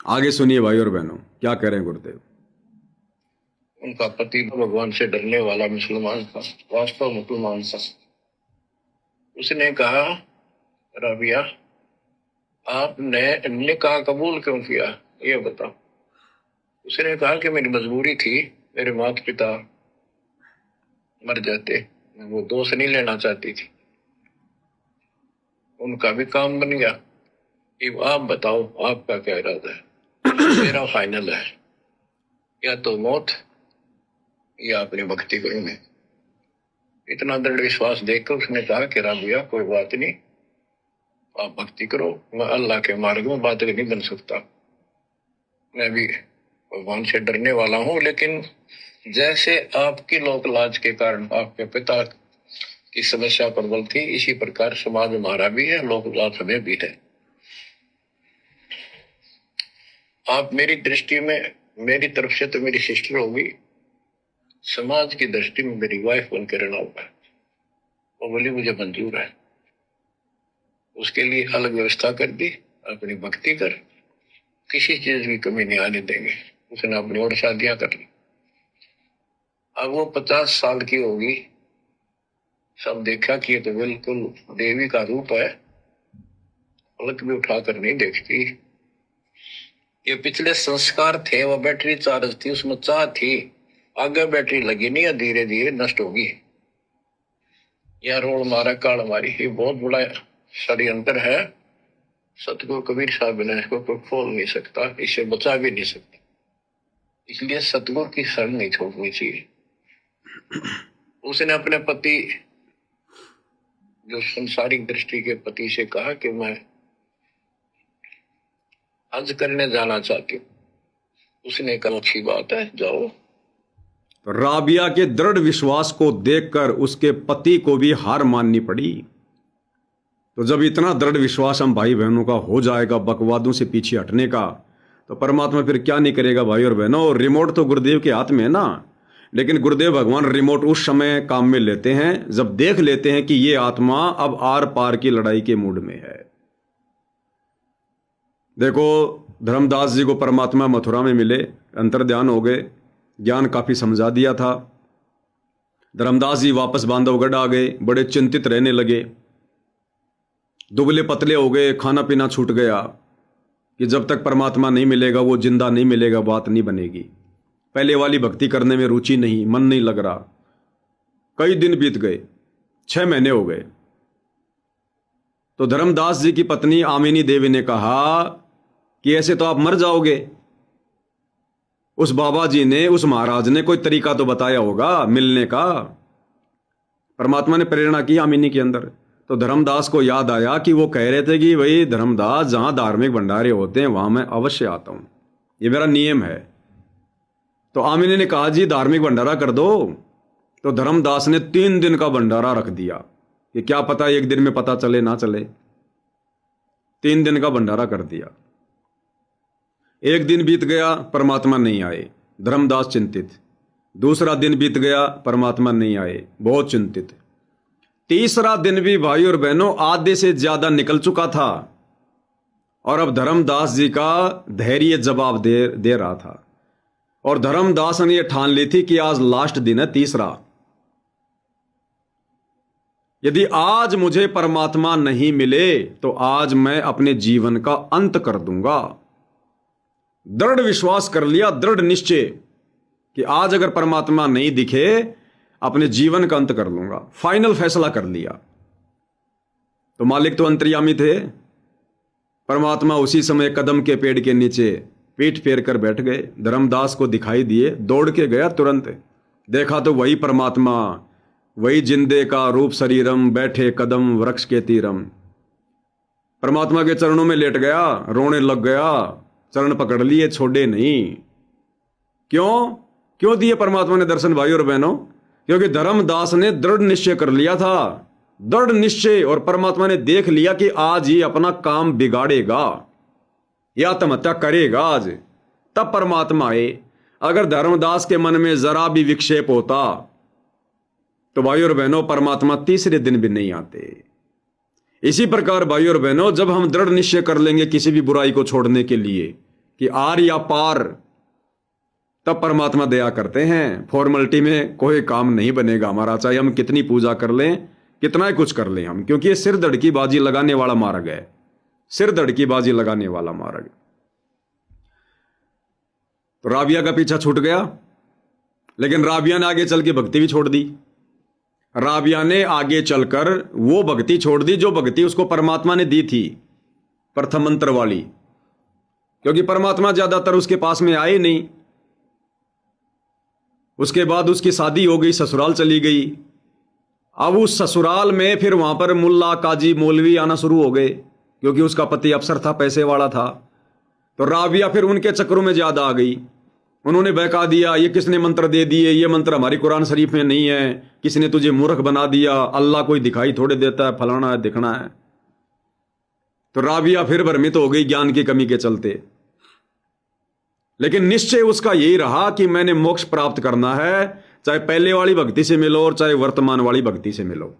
आगे सुनिए भाई और बहनों, क्या कह रहे हैं गुरुदेव। उनका पति भगवान से डरने वाला मुसलमान था, वास्तव मुसलमान था। उसने कहा, राबिया, आपने निकाह कबूल क्यों किया, ये बताओ। उसने कहा कि मेरी मजबूरी थी, मेरे माता पिता मर जाते, मैं वो दोष नहीं लेना चाहती थी। उनका भी काम बन गया। अब आप बताओ, आपका क्या इरादा है? मेरा फाइनल है, या तो मौत या अपनी भक्ति करूंगे। इतना दृढ़ विश्वास देखकर उसने कहा कि राबिया, कोई बात नहीं, आप भक्ति करो, मैं अल्लाह के मार्ग में बाधक नहीं बन सकता। मैं भी भगवान से डरने वाला हूँ, लेकिन जैसे आपकी लोक लाज के कारण आपके पिता की समस्या प्रबल थी, इसी प्रकार समाज हमारा भी है, लोक लाज हमें भी है। आप मेरी दृष्टि में, मेरी तरफ से तो मेरी सिस्टर होगी, समाज की दृष्टि में मेरी वाइफ बनकर रहना होगा। वो बोली, मुझे मंजूर है। उसके लिए अलग व्यवस्था कर दी, अपनी भक्ति कर, किसी चीज की कमी नहीं आने देंगे। उसने अपनी और शादियां कर ली। अब वो 50 साल की होगी। सब देखा कि ये तो बिल्कुल देवी का रूप है, पलक भी उठाकर नहीं देखती। ये पिछले संस्कार थे, वो बैटरी चार्ज थी, उसमें चाह थी, आगे बैटरी लगी नहीं, धीरे धीरे नष्ट होगी। यह रोड मारा काल मारी, ये बहुत बड़ा षड्यंत्र है। सतगुरु कबीर साहब ने इसको कोई खोल नहीं सकता, इसे बचा भी नहीं सकता। इसलिए सतगुरु की शरण नहीं छोड़नी चाहिए। उसने अपने पति, जो संसारिक दृष्टि के पति, से कहा कि मैं हज करने जाना चाहती हूँ। उसने कहा, अच्छी बात है, जाओ। तो राबिया के दृढ़ विश्वास को देखकर उसके पति को भी हार माननी पड़ी। तो जब इतना दृढ़ विश्वास हम भाई बहनों का हो जाएगा बकवादों से पीछे हटने का, तो परमात्मा फिर क्या नहीं करेगा भाई और बहनों। रिमोट तो गुरुदेव के हाथ में है ना, लेकिन गुरुदेव भगवान रिमोट उस समय काम में लेते हैं जब देख लेते हैं कि ये आत्मा अब आर पार की लड़ाई के मूड में है। देखो, धर्मदास जी को परमात्मा मथुरा में मिले, अंतर्ध्यान हो गए, ज्ञान काफी समझा दिया था। धर्मदास जी वापस बांधवगढ़ आ गए, बड़े चिंतित रहने लगे, दुबले पतले हो गए, खाना पीना छूट गया कि जब तक परमात्मा नहीं मिलेगा, वो जिंदा नहीं मिलेगा, बात नहीं बनेगी। पहले वाली भक्ति करने में रुचि नहीं, मन नहीं लग रहा। कई दिन बीत गए, 6 महीने हो गए। तो धर्मदास जी की पत्नी आमिनी देवी ने कहा कि ऐसे तो आप मर जाओगे। उस बाबा जी ने, उस महाराज ने कोई तरीका तो बताया होगा मिलने का। परमात्मा ने प्रेरणा की आमिनी के अंदर। तो धर्मदास को याद आया कि वो कह रहे थे कि भाई धर्मदास, जहां धार्मिक भंडारे होते हैं वहां मैं अवश्य आता हूं, ये मेरा नियम है। तो आमिनी ने कहा, जी धार्मिक भंडारा कर दो। तो धर्मदास ने 3 दिन का भंडारा रख दिया कि क्या पता एक दिन में पता चले ना चले। 3 दिन का भंडारा कर दिया। एक दिन बीत गया, परमात्मा नहीं आए, धर्मदास चिंतित। दूसरा दिन बीत गया, परमात्मा नहीं आए, बहुत चिंतित। तीसरा दिन भी भाई और बहनों आधे से ज्यादा निकल चुका था और अब धर्मदास जी का धैर्य जवाब दे रहा था। और धर्मदास ने यह ठान ली थी कि आज लास्ट दिन है, तीसरा। यदि आज मुझे परमात्मा नहीं मिले तो आज मैं अपने जीवन का अंत कर दूंगा। दृढ़ विश्वास कर लिया, दृढ़ निश्चय कि आज अगर परमात्मा नहीं दिखे, अपने जीवन का अंत कर लूंगा। फाइनल फैसला कर लिया। तो मालिक तो अंतर्यामी थे। परमात्मा उसी समय कदम के पेड़ के नीचे पीठ फेर कर बैठ गए। धर्मदास को दिखाई दिए, दौड़ के गया तुरंत। देखा तो वही परमात्मा, वही जिंदे का रूप शरीरम, बैठे कदम वृक्ष के तीरम। परमात्मा के चरणों में लेट गया, रोने लग गया, चरण पकड़ लिए, छोड़े नहीं। क्यों दिए परमात्मा ने दर्शन भाई और बहनों? क्योंकि धर्मदास ने दृढ़ निश्चय कर लिया था, दृढ़ निश्चय। और परमात्मा ने देख लिया कि आज ही अपना काम बिगाड़ेगा या आत्महत्या करेगा आज। तब परमात्मा आए। अगर धर्मदास के मन में जरा भी विक्षेप होता तो भाई और बहनों परमात्मा तीसरे दिन भी नहीं आते। इसी प्रकार भाई और बहनों, जब हम दृढ़ निश्चय कर लेंगे किसी भी बुराई को छोड़ने के लिए, कि आर या पार, तब परमात्मा दया करते हैं। फॉर्मेलिटी में कोई काम नहीं बनेगा हमारा, चाहे हम कितनी पूजा कर लें, कितना ही कुछ कर लें हम, क्योंकि ये सिर धड़ की बाजी लगाने वाला मार्ग है, सिर धड़ की बाजी लगाने वाला मार्ग। तो राबिया का पीछा छूट गया, लेकिन राबिया ने आगे चल के भक्ति भी छोड़ दी। राबिया ने आगे चलकर वो भक्ति छोड़ दी जो भक्ति उसको परमात्मा ने दी थी, प्रथम मंत्र वाली, क्योंकि परमात्मा ज्यादातर उसके पास में आए नहीं। उसके बाद उसकी शादी हो गई, ससुराल चली गई। अब उस ससुराल में फिर वहां पर मुल्ला काजी मौलवी आना शुरू हो गए, क्योंकि उसका पति अफसर था, पैसे वाला था। तो राबिया फिर उनके चक्रों में ज्यादा आ गई। उन्होंने बहका दिया, ये किसने मंत्र दे दिए, ये मंत्र हमारी कुरान शरीफ में नहीं है, किसने तुझे मूर्ख बना दिया, अल्लाह कोई दिखाई थोड़े देता है, फलाना है, दिखना है। तो राबिया फिर भ्रमित हो गई ज्ञान की कमी के चलते। लेकिन निश्चय उसका यही रहा कि मैंने मोक्ष प्राप्त करना है, चाहे पहले वाली भक्ति से मिलो और चाहे वर्तमान वाली भक्ति से मिलो।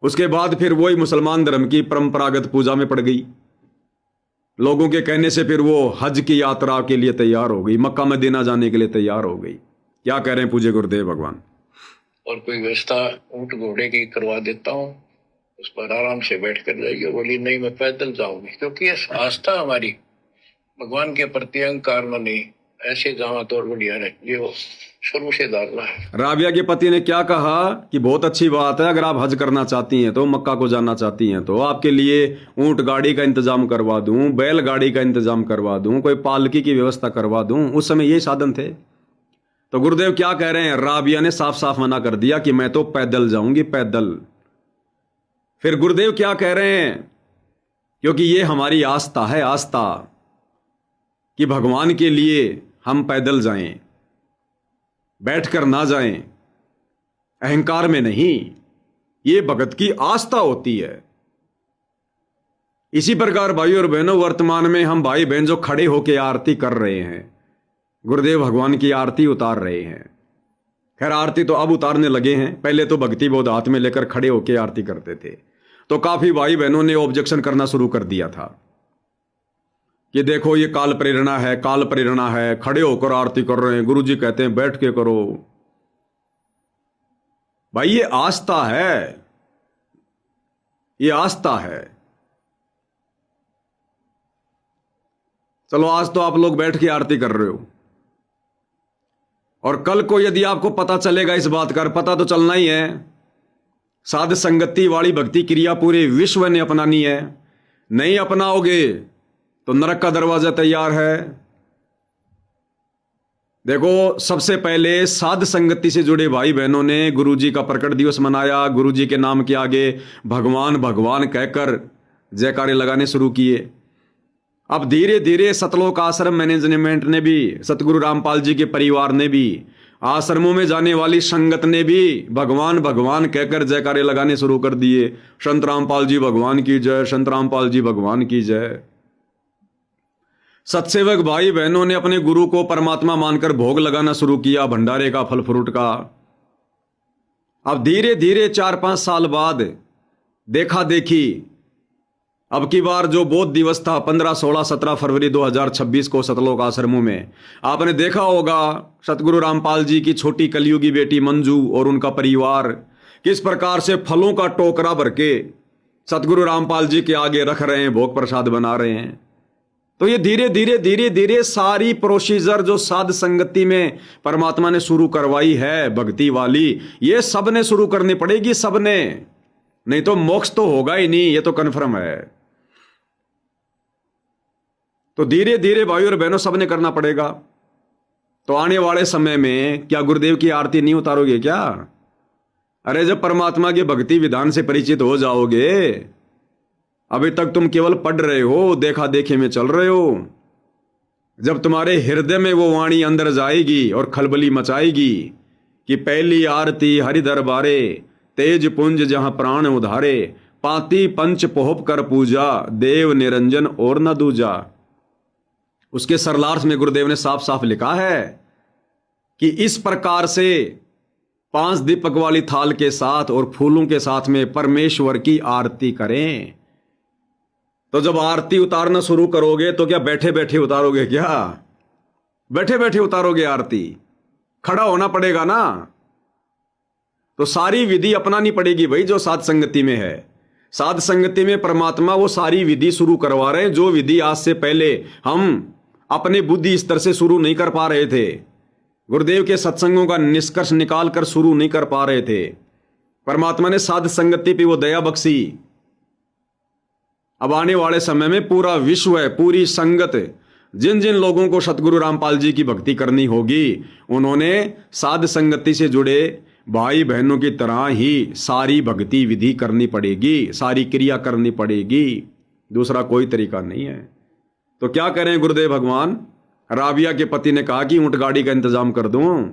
उसके बाद फिर वही मुसलमान धर्म की परंपरागत पूजा में पड़ गई। लोगों के कहने से फिर वो हज की यात्रा के लिए तैयार हो गई, मक्का मदीना जाने के लिए तैयार हो गई। क्या कह रहे हैं पूज्य गुरुदेव भगवान? और कोई व्यवस्था ऊंट घोड़े की करवा देता हूँ, उस पर आराम से बैठ कर जाइए। बोली नहीं, मैं पैदल जाऊंगी, क्योंकि ये आस्था हमारी भगवान के प्रति अहंकार में नहीं, ऐसे जहां तो बढ़िया है, ये वो शुरू से डालना है। राबिया के पति ने क्या कहा कि बहुत अच्छी बात है, अगर आप हज करना चाहती हैं तो, मक्का को जाना चाहती हैं तो आपके लिए ऊंट गाड़ी का इंतजाम करवा दूं, बैल गाड़ी का इंतजाम करवा दूं, कोई पालकी की व्यवस्था करवा दूं। उस समय ये साधन थे। तो गुरुदेव क्या कह रहे हैं? राबिया ने साफ साफ मना कर दिया कि मैं तो पैदल जाऊंगी, पैदल। फिर गुरुदेव क्या कह रहे हैं? क्योंकि ये हमारी आस्था है, आस्था कि भगवान के लिए हम पैदल जाएं, बैठकर ना जाएं, अहंकार में नहीं। ये भगत की आस्था होती है। इसी प्रकार भाइयों और बहनों, वर्तमान में हम भाई बहन जो खड़े होकर आरती कर रहे हैं, गुरुदेव भगवान की आरती उतार रहे हैं। खैर आरती तो अब उतारने लगे हैं, पहले तो भक्ति बोध हाथ में लेकर खड़े होकर आरती करते थे। तो काफी भाई बहनों ने ऑब्जेक्शन करना शुरू कर दिया था कि देखो ये काल प्रेरणा है, काल प्रेरणा है, खड़े होकर आरती कर रहे हैं, गुरुजी कहते हैं बैठ के करो। भाई ये आस्था है, ये आस्था है। चलो आज तो आप लोग बैठ के आरती कर रहे हो, और कल को यदि आपको पता चलेगा इस बात का, पता तो चलना ही है, साध संगति वाली भक्ति क्रिया पूरे विश्व ने अपनानी है। नहीं अपनाओगे तो नरक का दरवाजा तैयार है। देखो सबसे पहले साध संगति से जुड़े भाई बहनों ने गुरुजी का प्रकट दिवस मनाया, गुरुजी के नाम के आगे भगवान भगवान कहकर जयकारे लगाने शुरू किए। अब धीरे धीरे सतलोक आश्रम मैनेजमेंट ने भी, सतगुरु रामपाल जी के परिवार ने भी, आश्रमों में जाने वाली संगत ने भी भगवान भगवान कहकर जयकारे लगाने शुरू कर दिए। संत रामपाल जी भगवान की जय, संत रामपाल जी भगवान की जय। सत्सेवक भाई बहनों ने अपने गुरु को परमात्मा मानकर भोग लगाना शुरू किया, भंडारे का, फल फ्रूट का। अब धीरे धीरे 4-5 साल बाद देखा देखी, अब की बार जो बोध दिवस था 15, 16, 17 फरवरी 2026 को सतलोक आश्रमों में, आपने देखा होगा सतगुरु रामपाल जी की छोटी कलयुगी बेटी मंजू और उनका परिवार किस प्रकार से फलों का टोकरा भर के सतगुरु रामपाल जी के आगे रख रहे हैं, भोग प्रसाद बना रहे हैं। तो ये धीरे धीरे धीरे धीरे सारी प्रोसीजर जो साध संगति में परमात्मा ने शुरू करवाई है भक्ति वाली, ये सब ने शुरू करनी पड़ेगी, सब ने, नहीं तो मोक्ष तो होगा ही नहीं, ये तो कन्फर्म है। तो धीरे धीरे भाइयों और बहनों सब ने करना पड़ेगा। तो आने वाले समय में क्या गुरुदेव की आरती नहीं उतारोगे क्या? अरे जब परमात्मा के भक्ति विधान से परिचित हो जाओगे, अभी तक तुम केवल पढ़ रहे हो, देखा देखे में चल रहे हो। जब तुम्हारे हृदय में वो वाणी अंदर जाएगी और खलबली मचाएगी कि पहली आरती हरि दरबारे, तेज पुंज जहां प्राण उधारे, पाती पंच पोहप कर पूजा, देव निरंजन और न दूजा। उसके सरलार्थ में गुरुदेव ने साफ साफ लिखा है कि इस प्रकार से 5 दीपक वाली थाल के साथ और फूलों के साथ में परमेश्वर की आरती करें। तो जब आरती उतारना शुरू करोगे तो क्या बैठे बैठे उतारोगे? क्या बैठे बैठे उतारोगे आरती? खड़ा होना पड़ेगा ना। तो सारी विधि अपनानी पड़ेगी भाई, जो साध संगति में है। साध संगति में परमात्मा वो सारी विधि शुरू करवा रहे हैं, जो विधि आज से पहले हम अपने बुद्धि स्तर से शुरू नहीं कर पा रहे थे, गुरुदेव के सत्संगों का निष्कर्ष निकाल कर शुरू नहीं कर पा रहे थे। परमात्मा ने साध संगति पे वो दया बख्शी। अब आने वाले समय में पूरा विश्व है, पूरी संगत, जिन जिन लोगों को सतगुरु रामपाल जी की भक्ति करनी होगी, उन्होंने साध संगति से जुड़े भाई बहनों की तरह ही सारी भक्ति विधि करनी पड़ेगी, सारी क्रिया करनी पड़ेगी। दूसरा कोई तरीका नहीं है। तो क्या करें गुरुदेव भगवान? राबिया के पति ने कहा कि ऊंट गाड़ी का इंतजाम कर दूं।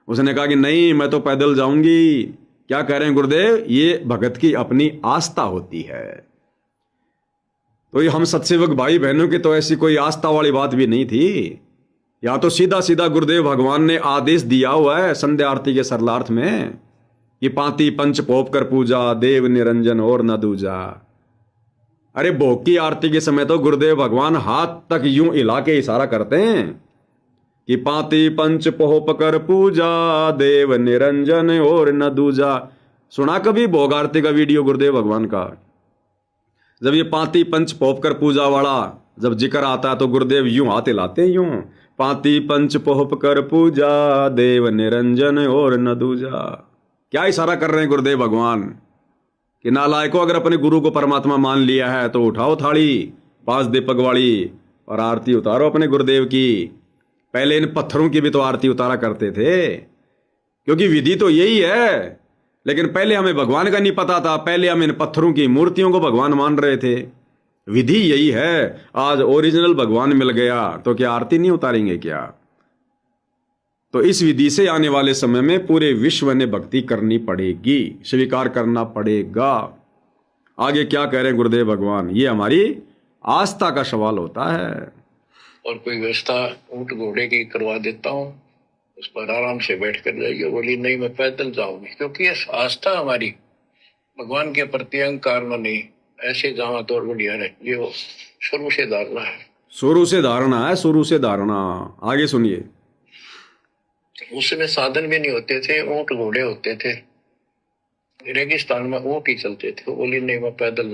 उसने कहा कि नहीं, मैं तो पैदल जाऊंगी। क्या कह रहे हैं गुरुदेव? ये भगत की अपनी आस्था होती है। तो ये हम सत्सेवक भाई बहनों की तो ऐसी कोई आस्था वाली बात भी नहीं थी। या तो सीधा सीधा गुरुदेव भगवान ने आदेश दिया हुआ है संध्या आरती के सरलार्थ में कि पांति पंच पोप कर पूजा, देव निरंजन और न दूजा। अरे भोग की आरती के समय तो गुरुदेव भगवान हाथ तक यूं हिला के इशारा करते हैं कि पांति पंच पोप कर पूजा, देव निरंजन और न दूजा। सुना कभी भोग आरती का वीडियो गुरुदेव भगवान का? जब ये पांति पंच पोप कर पूजा वाला जब जिक्र आता है तो गुरुदेव यूं हाथ हिलाते हैं, यूं पांति पंच पोप कर पूजा, देव निरंजन और न दूजा। क्या इशारा कर रहे हैं गुरुदेव भगवान कि नालायकों, अगर अपने गुरु को परमात्मा मान लिया है तो उठाओ थाली 5 दीपक वाली और आरती उतारो अपने गुरुदेव की। पहले इन पत्थरों की भी तो आरती उतारा करते थे, क्योंकि विधि तो यही है। लेकिन पहले हमें भगवान का नहीं पता था, पहले हम इन पत्थरों की मूर्तियों को भगवान मान रहे थे। विधि यही है। आज ओरिजिनल भगवान मिल गया तो क्या आरती नहीं उतारेंगे क्या? तो इस विधि से आने वाले समय में पूरे विश्व ने भक्ति करनी पड़ेगी, स्वीकार करना पड़ेगा। आगे क्या कह रहे हैं गुरुदेव भगवान? ये हमारी आस्था का सवाल होता है। और कोई व्यवस्था ऊंट घोड़े की करवा देता हूँ, उस पर आराम से बैठ कर जाइए। बोली नहीं, मैं पैदल जाऊंगी, क्योंकि ये आस्था हमारी भगवान के प्रति अहंकार में नहीं, ऐसे जहां तो बढ़िया है। ये वो शुरू से धारणा है, शुरू से धारणा है, शुरू से धारणा। आगे सुनिए। उसमें साधन भी नहीं होते थे, ऊंट घोड़े होते थे, रेगिस्तान में ऊंट ही चलते थे। बोली नहीं, मैं पैदल